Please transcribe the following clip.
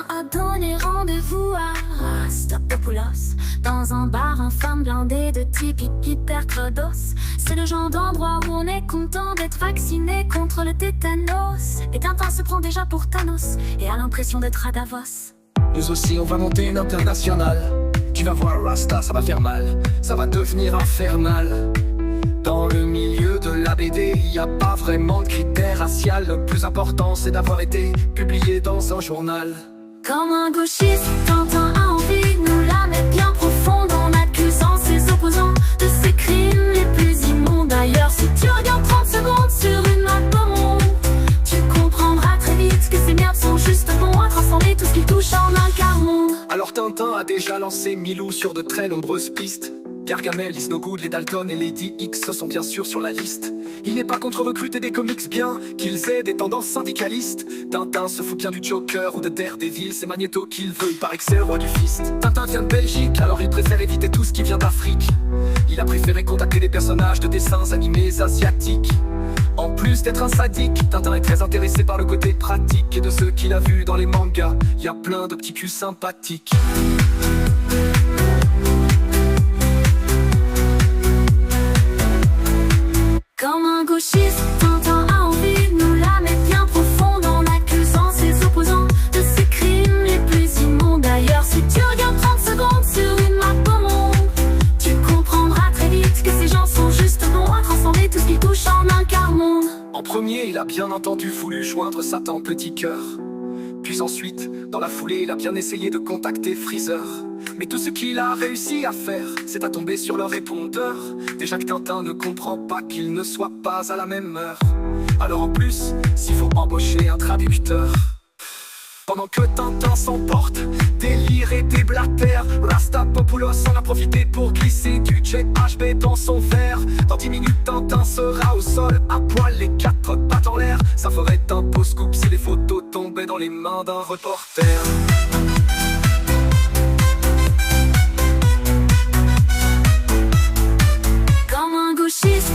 a donné rendez-vous à Rastapopoulos dans un bar infâme blindé de types hyper credos. C'est le genre d'endroit où on est content d'être vacciné contre le tétanos. Et Tintin se prend déjà pour Thanos et a l'impression d'être à Davos. Nous aussi on va monter une internationale. Tu vas voir Rasta, ça va faire mal, ça va devenir infernal. Dans le milieu de la BD, y a pas vraiment de critère racial. Le plus important c'est d'avoir été publié dans un journal. Comme un gauchiste, Tintin a envie de nous la mettre bien profonde en accusant ses opposants de ces crimes les plus immondes. D'ailleurs, si tu regardes 30 secondes sur une map au monde, tu comprendras très vite que ces merdes sont juste bons à transformer tout ce qui touche en un quart monde. Alors Tintin a déjà lancé Milou sur de très nombreuses pistes. Gargamel, Isnogoud, les Dalton et Lady X sont bien sûr sur la liste. Il n'est pas contre recruter des comics bien qu'ils aient des tendances syndicalistes. Tintin se fout bien du Joker ou de Daredevil, c'est Magneto qu'il veut, il paraît que c'est le roi du fist. Tintin vient de Belgique, alors il préfère éviter tout ce qui vient d'Afrique. Il a préféré contacter des personnages de dessins animés asiatiques. En plus d'être un sadique, Tintin est très intéressé par le côté pratique. Et de ceux qu'il a vus dans les mangas, y a plein de petits culs sympathiques. Comme un gauchiste, Tintin a envie de nous la mettre bien profonde en accusant ses opposants de ces crimes les plus immondes. D'ailleurs, si tu regardes 30 secondes sur une map au monde, tu comprendras très vite que ces gens sont juste bons à transformer tout ce qui touche en un quart monde. En premier, il a bien entendu voulu joindre Satan Petit Cœur. Puis ensuite, dans la foulée, il a bien essayé de contacter Freezer. Mais tout ce qu'il a réussi à faire, c'est à tomber sur le répondeur. Déjà que Tintin ne comprend pas qu'il ne soit pas à la même heure. Alors en plus, s'il faut embaucher un traducteur, pendant que Tintin s'emporte, délire et déblatère, Rastapopoulos en a profité pour glisser du GHB dans son verre. Dans 10 minutes, Tintin sera au sol, à poil, les 4 pattes en l'air. Ça ferait un beau scoop si les photos tombaient dans les mains d'un reporter. Comme un gauchiste,